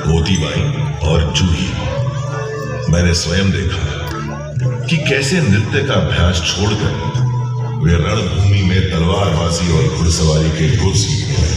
मोतीबाई और जूही। मैंने स्वयं देखा कि कैसे नृत्य का अभ्यास छोड़कर वे रणभूमि में तलवारबाजी और घुड़सवारी के गुर सीख गए।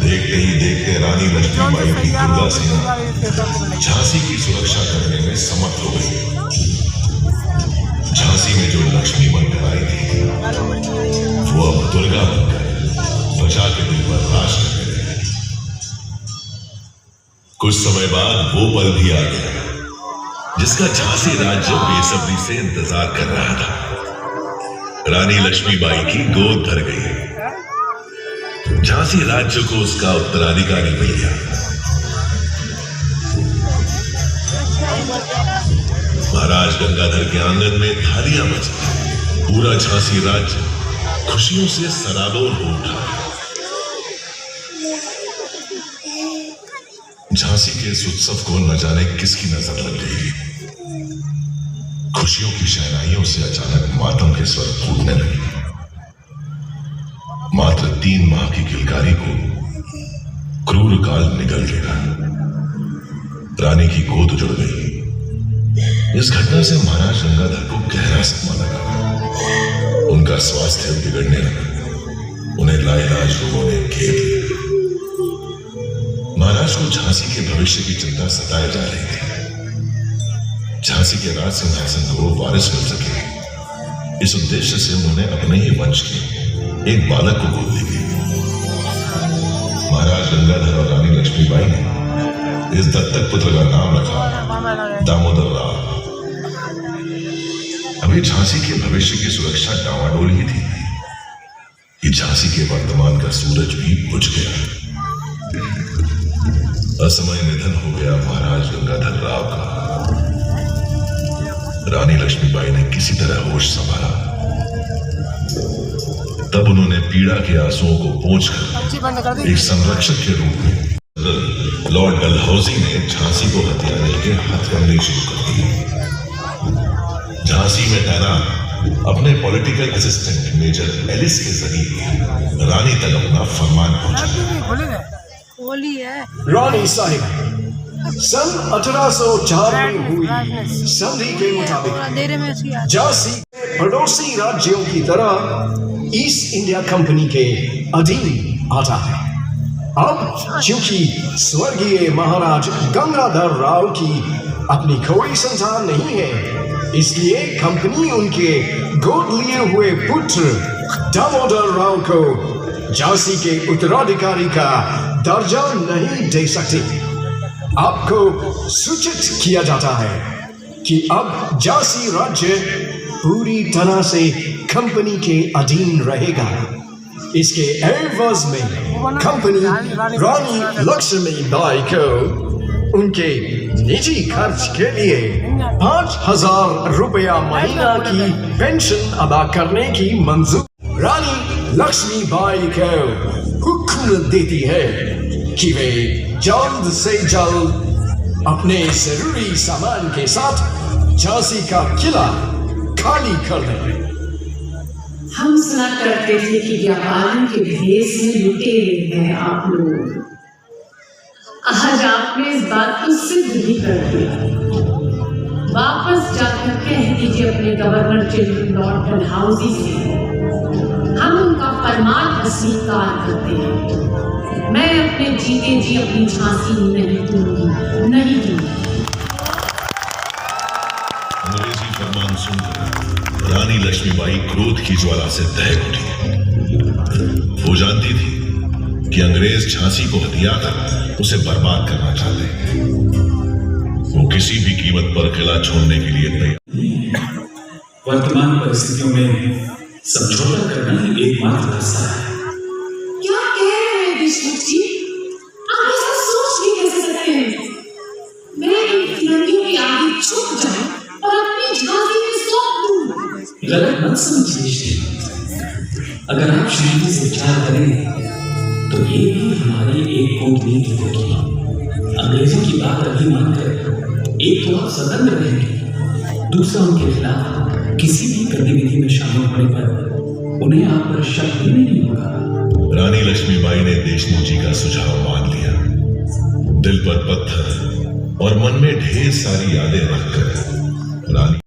देखते ही देखते रानी लक्ष्मीबाई की दुर्गा सेना झांसी की सुरक्षा करने में समर्थ हो गई। झांसी में जो लक्ष्मी बनकर आई थी वो अब दुर्गा बनकर प्रजा के दिल पर राज करने लगी। कुछ समय बाद वो पल भी आ गया जिसका झांसी राज्य बेसब्री से इंतजार कर रहा था। रानी लक्ष्मीबाई की गोद भर गई। झांसी राज्य को उसका उत्तराधिकारी मिल गया। महाराज गंगाधर के आंगन में थालियां बजी। पूरा झांसी राज्य खुशियों से सराबोर हो उठा। झांसी के इस उत्सव को न जाने किसकी नजर लग गई। खुशियों की शहनाइयों से अचानक मातम के स्वर फूटने लगे। मात्र 3 माह की किलकारी को क्रूर काल निगल गया। रानी की गोद उजड़ गई। इस घटना से महाराज गंगाधर को गहरा सदमा लगा। उनका स्वास्थ्य बिगड़ने लगा। उन्हें लाइलाज लोगों ने घेर लिया। महाराज को झांसी के भविष्य की चिंता सताए जा रही थी। झांसी के राज सिंहासन को वारिस मिल सके, इस उद्देश्य से उन्होंने अपने ही वंश के एक बालक को गोद ली गई। महाराज गंगाधर और रानी लक्ष्मीबाई ने इस दत्तक पुत्र का नाम रखा दामोदर राव। अभी झांसी के भविष्य की सुरक्षा डावाडोल ही थी कि झांसी के वर्तमान का सूरज भी बुझ गया। असमय निधन हो गया महाराज गंगाधर राव का। रानी लक्ष्मीबाई ने किसी तरह होश संभाला। तब उन्होंने पीड़ा के आंसुओं को पोंछकर एक संरक्षक के रूप में लॉर्ड डलहौजी ने झांसी को हथियाने के हथकंडे शुरू कर दिए। झांसी में तैनात अपने पॉलिटिकल असिस्टेंट मेजर एलिस के जरिए रानी तक अपना फरमान पहुंचाया। रानी साहिबा, सन 1804 में हुई संधि के मुताबिक झांसी पड़ोसी राज्यों की तरह ईस्ट इंडिया कंपनी के अधीन आता है। अब चूंकि स्वर्गीय महाराज गंगाधर राव की अपनी कोई संतान नहीं है, इसलिए कंपनी उनके गोद लिए हुए पुत्र दामोदर राव को झांसी के उत्तराधिकारी का दर्जा नहीं दे सकती। आपको सूचित किया जाता है कि अब झांसी राज्य पूरी तरह से कंपनी के अधीन रहेगा। इसके एवज में कंपनी रानी लक्ष्मीबाई को उनके निजी खर्च के लिए 5,000 रुपया महीना की पेंशन अदा करने की मंजूरी रानी लक्ष्मीबाई को हुक्म देती है कि वे जल्द से जल्द अपने जरूरी सामान के साथ झांसी का किला खाली कर दें। हम सुना करते थे कि व्यापारियों के भेष में लुटे हैं आप लोग। आज आपने इस बात को सिद्ध भी कर दिया। वापस जाकर कह दीजिए अपने गवर्नर जनरल लॉर्ड डलहौजी से, हम उनका फरमान स्वीकार करते हैं। मैं अपने जीते जी अपनी झांसी नहीं दूंगी, नहीं दूंगी। अंग्रेजी फरमान सुनकर रानी लक्ष्मीबाई क्रोध की ज्वाला से दहक उठी। वो जानती थी कि अंग्रेज झांसी को हथियाकर उसे बर्बाद करना चाहते हैं। वो किसी भी कीमत पर किला छोड़ने के लिए तैयार। वर्तमान परिस्थितियों में समझौता करना ही एकमात्र रास्ता है। क्या कह रहे हैं देशमुख जी? आप ऐसा सोच भी कैसे सकते हैं? मैं इन लड़कियों के आगे झुक जाऊं और अपनी झांसी में सौंप दूं। गलत मत समझिए। अगर आप शांति से विचार करें तो ये भी हमारी एक कूटनीति होगी। अंग्रेजों की बात अभी मानकर एक तो आप स्वतंत्र रहेंगे, दूसरा उनके खिलाफ किसी भी गतिविधि में शामिल होने पर उन्हें आप पर शक भी नहीं होगा। रानी लक्ष्मीबाई ने देशमुख जी का सुझाव मान लिया। दिल पर पत्थर और मन में ढेर सारी यादें रखकर रानी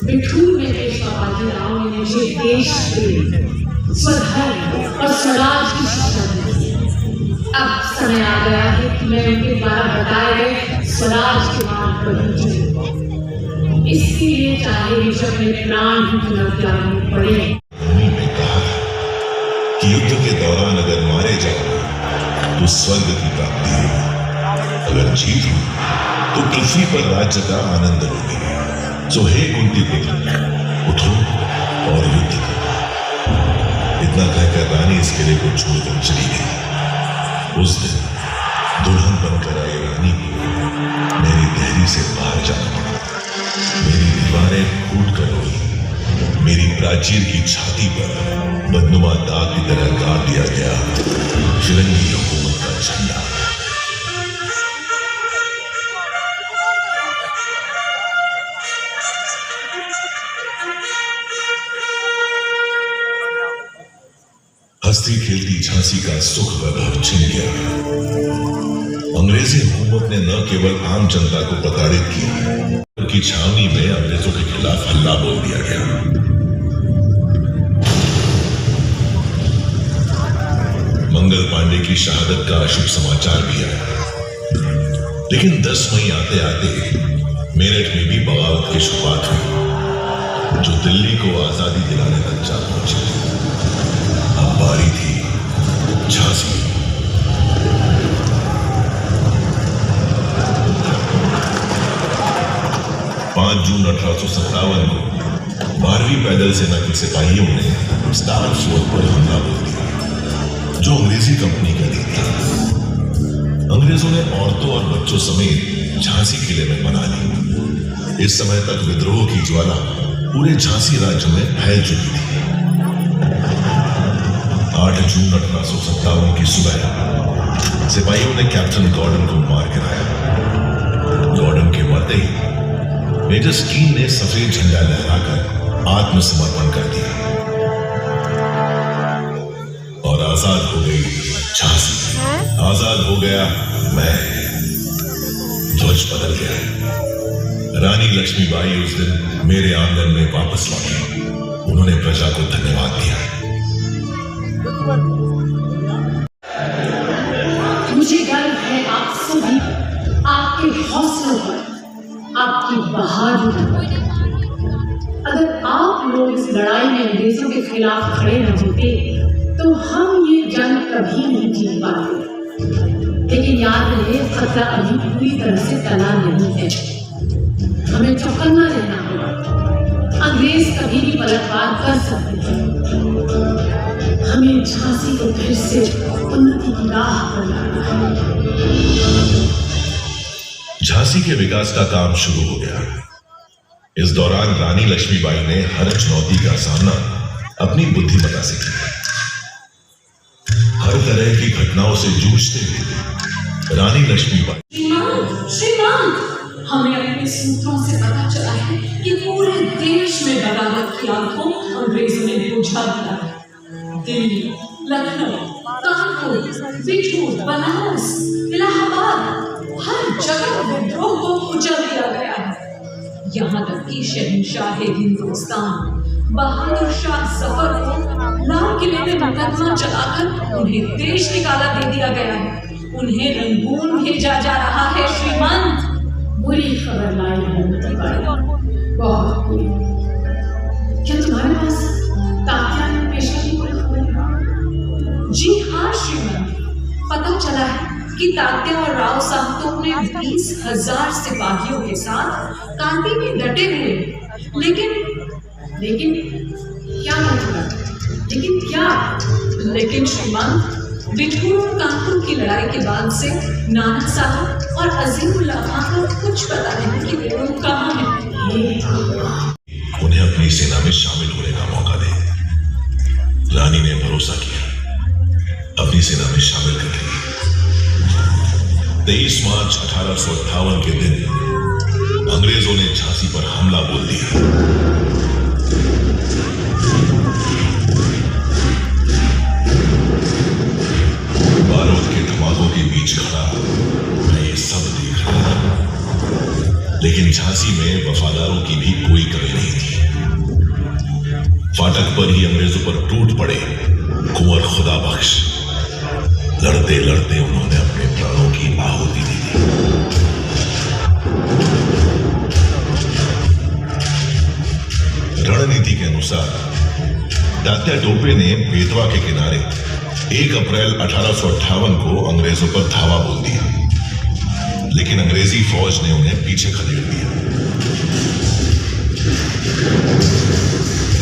बिठूर में पेशवा बाजीराव ने मुझे देश प्रेम, स्वधर्म और स्वराज की शिक्षा दी। अब समय आ गया है कि मैं उनके द्वारा बताए गए स्वराज के मार्ग पर ही चलूं। इसके लिए चाहे जब मेरे प्राण ही क्यों न त्यागने पड़े। उन्हीं ने कहा कि युद्ध के दौरान अगर मारे जाओ तो स्वर्ग की प्राप्ति होगी, अगर जीत हो तो पृथ्वी पर राज्य का आनंद लोगे। सो हे कुंती पुत्र, उठो और युद्ध करो। इतना कहकर रानी इस किले को छोड़कर चली गई। उस दिन दुल्हन बनकर आई रानी को मेरी देहरी से बाहर जाना पड़ा। मेरी दीवारें फूट कर रोई। मेरी प्राचीर की छाती पर बदनुमा दाग की तरह गाड़ दिया गया फिरंगी हुकूमत का झंडा। हंसती खेलती झांसी का सुख वैभव छिन गया। अंग्रेजी हुकूमत ने न केवल आम जनता को प्रताड़ित किया, उनकी छावनी में अंग्रेजों के खिलाफ हल्ला बोल दिया गया। मंगल पांडे की शहादत का अशुभ समाचार भी आया। लेकिन 10 मई आते आते मेरठ में भी बगावत की शुरुआत हुई, जो दिल्ली को आजादी दिलाने तक जा पहुंची। अब बारी थी झांसी। 5 जून 1857 को 12वीं पैदल सेना के सिपाहियों ने स्टार फोर्ट पर हमला बोल दिया, जो अंग्रेजी कंपनी का दिन था। अंग्रेजों ने औरतों और बच्चों समेत झांसी किले में बना ली। इस समय तक विद्रोह की ज्वाला पूरे झांसी राज्य में फैल चुकी थी। 8 जून 1857 की सुबह सिपाहियों ने कैप्टन गॉर्डन को मार गिराया। गॉर्डन के मरते ही मेजर स्कीन ने सफेद झंडा लहराकर आत्मसमर्पण कर दिया और आजाद हो गई झांसी। आजाद हो गया मैं। ध्वज बदल गया। रानी लक्ष्मीबाई उस दिन मेरे आंगन में वापस लौटी। उन्होंने प्रजा को धन्यवाद दिया। मुझे गर्व है आप सभी, आपके हौसलों पर, आपकी बहादुरी पर। अगर आप लोग इस लड़ाई में अंग्रेजों के खिलाफ खड़े न होते तो हम ये जंग कभी नहीं जीत पाते। लेकिन याद रहे, खतरा अभी पूरी तरह से टला नहीं है। हमें चौकन्ना रहना होगा। अंग्रेज कभी भी पलटवार कर सकते हैं। हमें झांसी को फिर से उन्नति की राह पर लाना है। झांसी के विकास का काम शुरू हो गया। इस दौरान रानी लक्ष्मीबाई ने हर चुनौती का सामना अपनी बुद्धिमत्ता से किया। हर तरह की घटनाओं से जूझते हुए रानी लक्ष्मीबाई। श्रीमान, हमें अपने सूत्रों से पता चला है कि पूरे देश में बगावत की आग को अंग्रेजों ने बुझा दिया है। दिल्ली, लखनऊ, कानपुर, बिठूर, बनारस, इलाहाबाद, हर जगह विद्रोह को कुचल दिया गया है। यहाँ तक कि शहंशाह हिंदुस्तान बहादुर शाह जफर को लाल किले में मुकदमा चलाकर उन्हें देश निकाला दे दिया गया है। उन्हें रंगून भेजा जा रहा है। श्रीमान, बुरी खबर लाई है, बहुत बुरी। क्या तुम्हारे पास तात्या ने पेशा की कोई खबर है? जी हाँ श्रीमान, पता चला है कि तात्या और राव साहब तो अपने 20,000 सिपाहियों के साथ कांटी में डटे हुए। लेकिन क्या मतलब? लेकिन श्रीमान, बिठूर और कानपुर की लड़ाई के बाद से नाना साहब और अजीमुल्लाह खान को कुछ पता नहीं कि वे लोग कहाँ हैं। उन्हें अपनी सेना में शामिल होने का मौका दे। रानी ने भरोसा किया, अपनी सेना में शामिल कर लिया। 23 मार्च 1858 के दिन अंग्रेजों ने झांसी पर हमला बोल दिया। झांसी में वफादारों की भी कोई कमी नहीं थी। फाटक पर ही अंग्रेजों पर टूट पड़े कुंवर खुदा बख्श। लड़ते लड़ते उन्होंने अपने प्राणों की आहुति दी थी। रणनीति के अनुसार तात्या टोपे ने बेतवा के किनारे 1 अप्रैल 1858 को अंग्रेजों पर धावा बोल दिया, लेकिन अंग्रेजी फौज ने उन्हें पीछे खदेड़ दिया।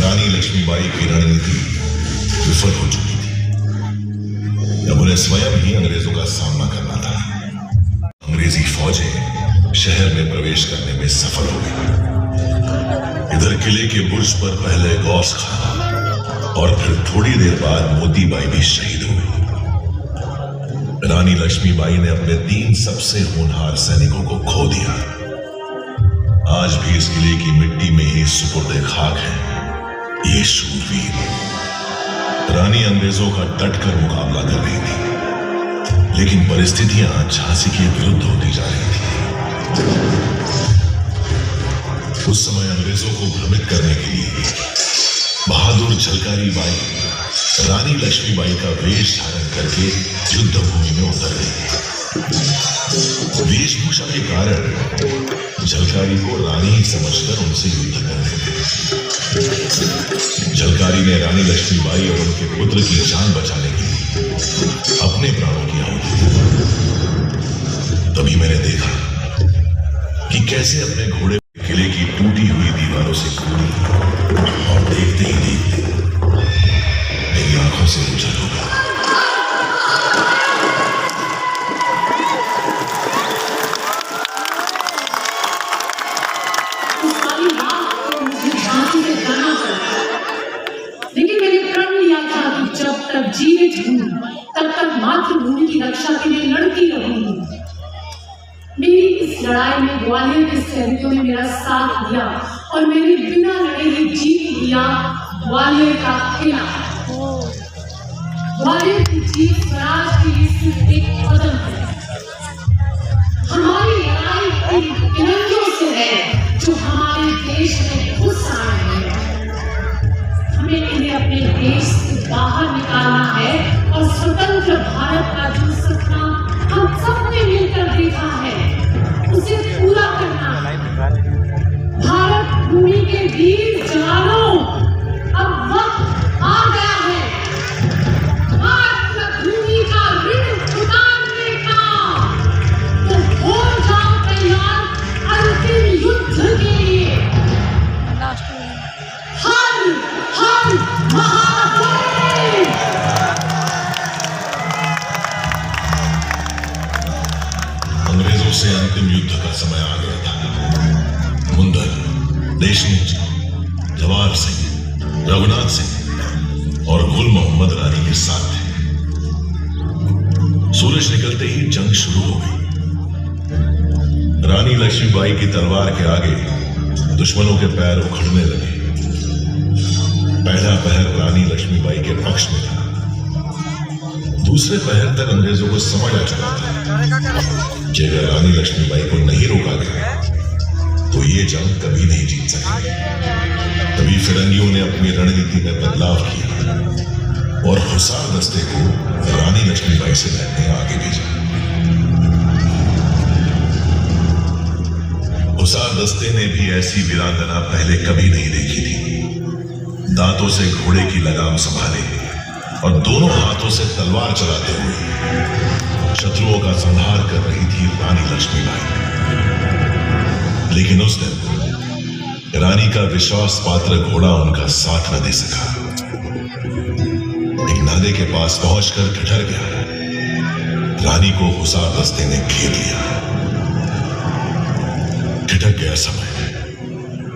रानी लक्ष्मीबाई की रणनीति विफल हो चुकी थी। अब उन्हें स्वयं ही अंग्रेजों का सामना करना था। अंग्रेजी फौजें शहर में प्रवेश करने में सफल हो गई। इधर किले के बुर्ज पर पहले गौस खान और फिर थोड़ी देर बाद मोतीबाई भी शहीद हो गई। रानी लक्ष्मीबाई ने अपने 3 सबसे होनहार सैनिकों को खो दिया। आज भी इस किले की मिट्टी में ही सुपुर्दे खाक है ये शूरवीर। रानी अंग्रेजों का डटकर मुकाबला कर रही थी, लेकिन परिस्थितियां झांसी के विरुद्ध होती जा रही थी। उस समय अंग्रेजों को भ्रमित करने के लिए बहादुर झलकारी बाई रानी लक्ष्मीबाई का वेश धारण करके युद्ध भूमि में उतर गई। वेशभूषा के कारण झलकारी को रानी समझकर उनसे युद्ध करने लगे। झलकारी ने रानी लक्ष्मीबाई और उनके पुत्र की जान बचाने के लिए अपने प्राणों की आहुति दी। तभी मैंने देखा कि कैसे अपने घोड़े किले की टूटी हुई दीवारों से कूदी और देखते ही देखते मेरी आंखों से उछल हो गया। लेकिन मैंने प्रण लिया था कि जब तक जीवित हूं तब तक मातृभूमि की रक्षा के लिए लड़ती रहूंगी। मेरी इस लड़ाई में ग्वालियर के सैनिकों ने मेरा साथ दिया और मैंने बिना लड़े ही जीत लिया ग्वालियर का किला। ग्वालियर की जीत स्वराज के लिए सिर्फ एक कदम है। हमारी लड़ाई इन तिरंगों से है जो हमारे देश में घुस आए हैं। हमें इन्हें अपने देश से बाहर निकालना है और स्वतंत्र भारत का जो सपना हम सबने मिलकर देखा है उसे पूरा करना है। भारत भूमि के वीर जवानों, अब वक्त आ गया है मातृभूमि का ऋण उतारने का। तो हो जाओ तैयार अंतिम युद्ध के लिए। हर हर महादेव। अंग्रेजों से अंतिम युद्ध का समय आ गया था। मुंदर, देशमुख, जवाहर सिंह, रघुनाथ सिंह और गुल मोहम्मद रानी के साथ थे। सूरज निकलते ही जंग शुरू हो गई। रानी लक्ष्मीबाई की तलवार के आगे दुश्मनों के पैर उखड़ने लगे। पहला पहर रानी लक्ष्मीबाई के पक्ष में था। दूसरे पहर तक अंग्रेजों को समझ आ चुका था कि अगर रानी लक्ष्मीबाई को नहीं रोका गया तो ये जंग कभी नहीं जीत सकेंगे। तभी फिरंगियों ने अपनी रणनीति में बदलाव किया और हुसार दस्ते को रानी लक्ष्मीबाई से लड़ने आगे भेजा। हुसार दस्ते ने भी ऐसी वीरांगना पहले कभी नहीं देखी थी। दांतों से घोड़े की लगाम संभाले और दोनों हाथों से तलवार चलाते हुए शत्रुओं का संहार कर रही थी रानी लक्ष्मीबाई। लेकिन उस दिन रानी का विश्वास पात्र घोड़ा उनका साथ न दे सका। एक नाले के पास पहुंचकर ठिठर गया। रानी को हुसार दस्ते ने घेर लिया। ठिठक गया समय,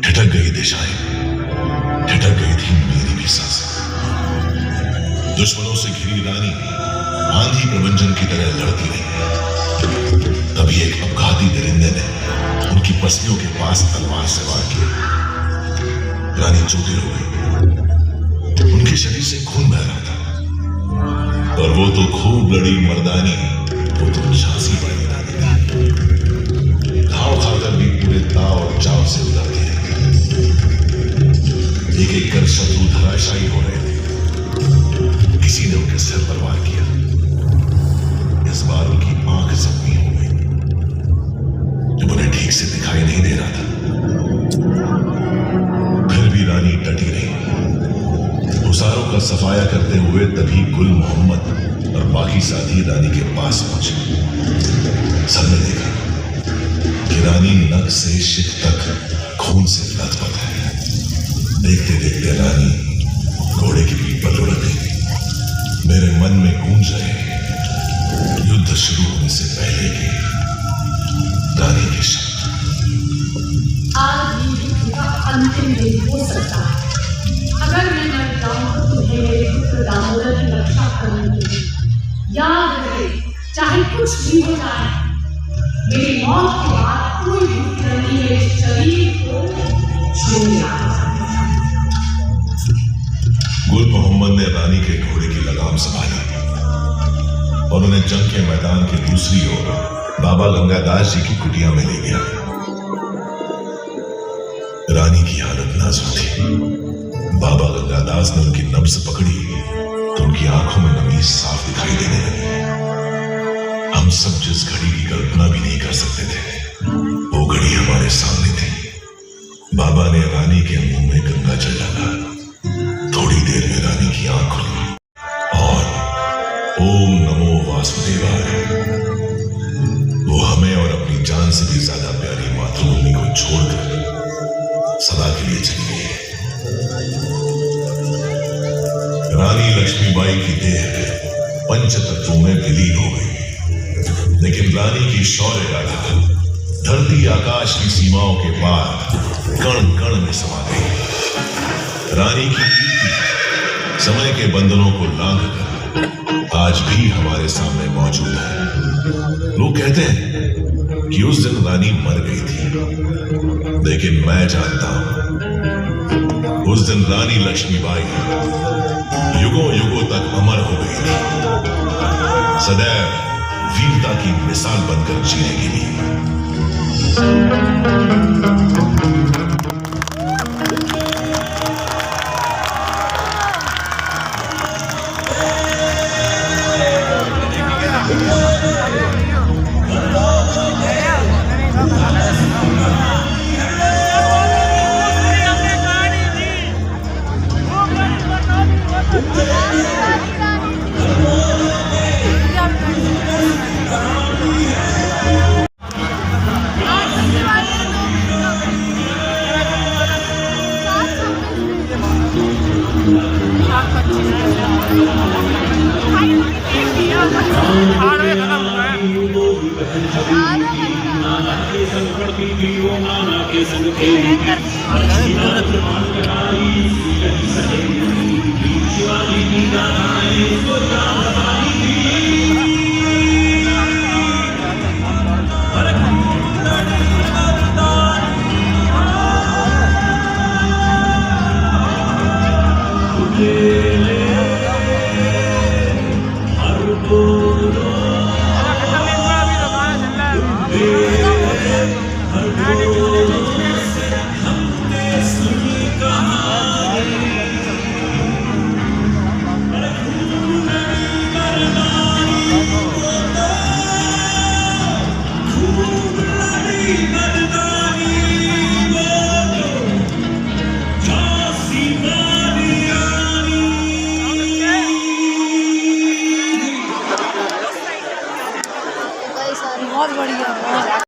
ठिठक गई दिशाएं, ठिठक गई थी मेरी भी सांसें। दुश्मनों से घिरी रानी आंधी प्रबंजन की तरह लड़ती रही। तभी एक अपघाती दरिंदे ने उनकी पसलियों के पास तलवार से वार किया। रानी चोटिल हो गई। उनके शरीर से खून बह रहा था और वो तो खूब लड़ी मर्दानी, वो तो झांसी वाली रानी थी। घाव खाकर भी पूरे ताव और चाव से उतरती है। एक एक कर शत्रु धराशायी हो रहे थे। किसी ने उनके सिर पर वार किया। इस बार उनकी आंख जख्मी हो गई, जब उन्हें ठीक से दिखाई नहीं दे रहा था। फिर भी रानी डटी रही। हुसारों का सफाया करते हुए तभी गुल मोहम्मद और बाकी साथी रानी के पास पहुंचे। सबने देखा कि रानी नक से शिख तक खून से लथपथ है। देखते देखते रानी घोड़े की पीठ पर लुढ़क गई। मेरे मन में गूंज रहे युद्ध शुरू होने से पहले के रानी के शब्द। आज ये युद्ध का अंतिम दिन हो सकता है। अगर मैं मर जाऊं तो तुम्हें मेरे पुत्र दामोदर की रक्षा करनी होगी। याद रहे, चाहे कुछ भी हो जाए, मेरी मौत के बाद कोई भी प्राणी मेरे शरीर को छूने आ सकता। गुल मोहम्मद ने रानी के घोड़े की लगाम संभाली और उन्हें जंग के मैदान के दूसरी ओर बाबा गंगादास जी की कुटिया में ले गया। रानी की हालत नाजुक थी। बाबा गंगादास ने उनकी नब्ज पकड़ी तो उनकी आंखों में नमी साफ दिखाई देने लगी। हम सब जिस घड़ी की कल्पना भी नहीं कर सकते थे, वो घड़ी हमारे सामने थी। बाबा ने रानी के मुंह में गंगा जल डाला। थोड़ी देर में रानी की आंख खुली और ओम नमो वासुदेवाय, वो हमें और अपनी जान से भी ज्यादा प्यारी मातृभूमि को छोड़कर सदा के लिए चली गई है। रानी लक्ष्मीबाई की देह पंच तत्वों में विलीन हो गई, लेकिन रानी की शौर्य गाथा धरती आकाश की सीमाओं के पार कण कण में समा गई। रानी की कीर्ति समय के बंधनों को लांघकर आज भी हमारे सामने मौजूद है। लोग कहते हैं कि उस दिन रानी मर गई थी, लेकिन मैं जानता हूं उस दिन रानी लक्ष्मीबाई युगों युगों तक अमर हो गई थी, सदैव वीरता की मिसाल बनकर जीने के लिए। शिवाजी की गाथाएं